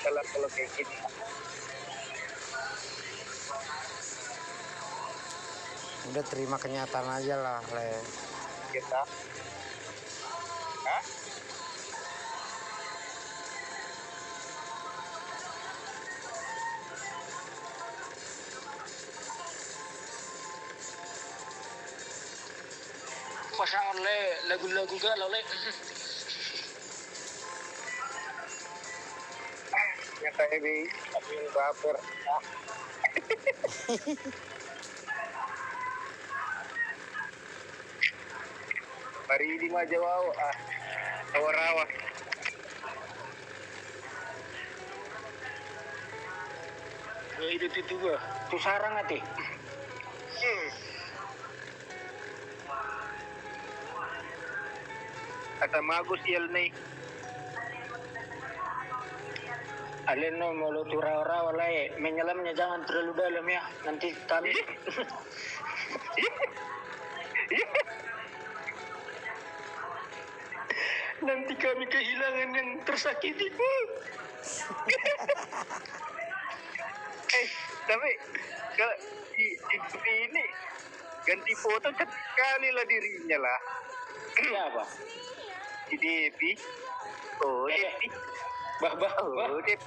kalau kayak gini. Udah terima kenyataan aja lah, Le. Kita. Hah? Pasangan Le, lagu-lagu galau Le. Yang kayak di admin baper. Ah. Mari di Majawau, rawa-rawa. Itu gua, tuh sarang ati. Kata magus yel nih. Alin no mau lu rawa-rawa Le, menyelamnya jangan terlalu dalam ya, nanti kami. Nanti kami kehilangan yang tersakiti. Tapi kalau di ini ganti foto cantik sekali lah dirinya lah. Siapa? Di Devi. Oh, Devi. Oh, Devi.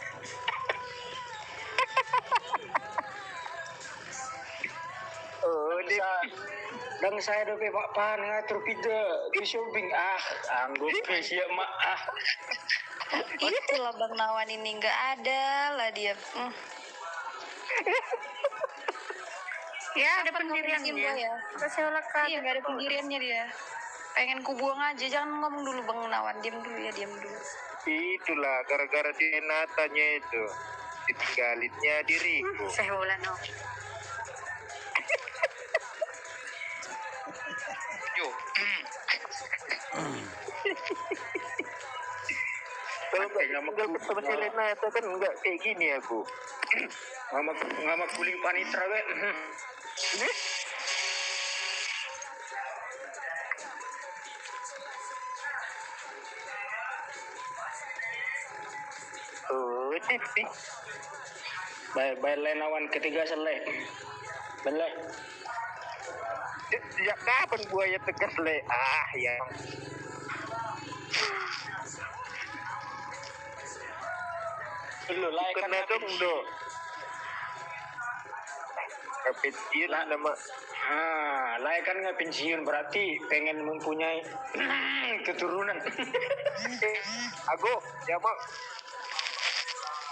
Oh, Devi. Dan saya dope pak pan ngatur pida di shopping anggap siap mak Itulah Bang Nawan ini nggak ada lah dia. Ya, ada pendiriannya. Ya. Saya lekat. Iya, nggak ada pendiriannya dia. Pengen ku buang aja, jangan ngomong dulu Bang Nawan, diam dulu ya, diam dulu. Itulah gara-gara si Natanya itu ditinggalinnya diriku. Saya ulang no. Yo. Kalau nggak ketemu si Renata kan nggak kayak gini aku. ngamak kuling panitra we. Oh, Devi. Baik lenawan ketiga selesai. Belai. Sejak kapan buaya tegas le? Yang Dulu laikan kena dong do. Pensiun nama. Laikan nggak pensiun berarti pengen mempunyai keturunan. Aku, ya bang.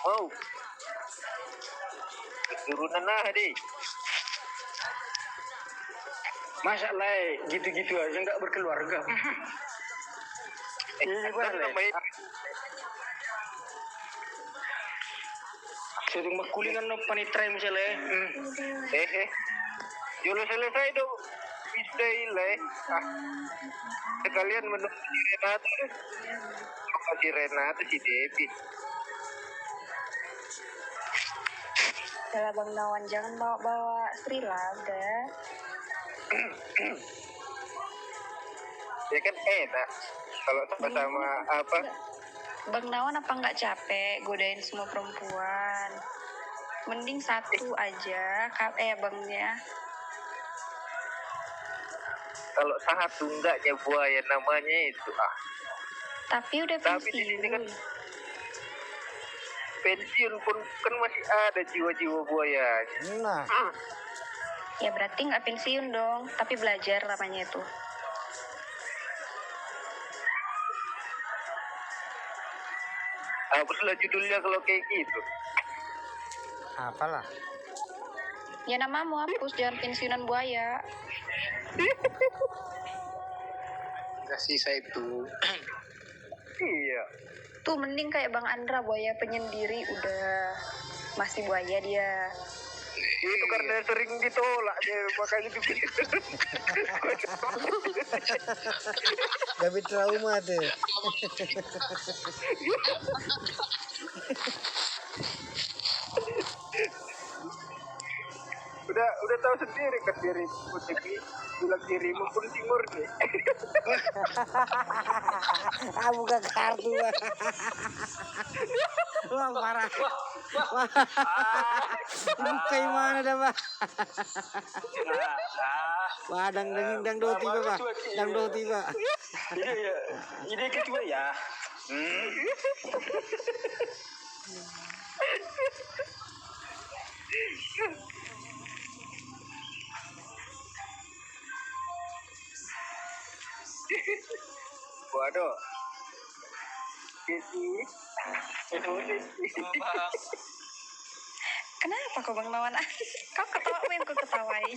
Mau. Keturunan lah deh. Masa lai gitu-gitu aja nggak berkeluarga. Ini namanya. Suruh makulingan no panitra misalnya. Jolo selesai dong. Bisa ile. Sekalian menunggu si Renata. Si Renata si Devi. Kalau Bang Nawan jangan bawa-bawa Sri lah, udah. Ya kan enak. Kalau sama-sama apa? Bang Nawan apa nggak capek godain semua perempuan? Mending satu aja, bangnya. Kalau satu enggaknya buaya namanya itu Tapi udah Tapi di sini kan pensiun pun kan masih ada jiwa-jiwa buaya. Nah, Ya berarti nggak pensiun dong, tapi belajar namanya itu. Hapuslah judulnya kalau kayak gitu. apalah. Ya namamu hapus, jangan pensiunan buaya. Nggak sisa itu. Iya. Tuh mending kayak Bang Andra, buaya penyendiri, udah masih buaya dia. Itu karena sering ditolak dia makanya begitu. Tapi trauma deh. udah tahu sendiri kan dirimu tapi bilang dirimu pun timur nih. Buka kartu. Wah, Wah, parah. Wah. Bukai mana dah, Pak? Wah, dang doti, Pak. Dang doti, Pak. Ini ketua ya. Waduh. Itu. Kenapa kau Bang Nawan? Kau ketawa main kau ketawai.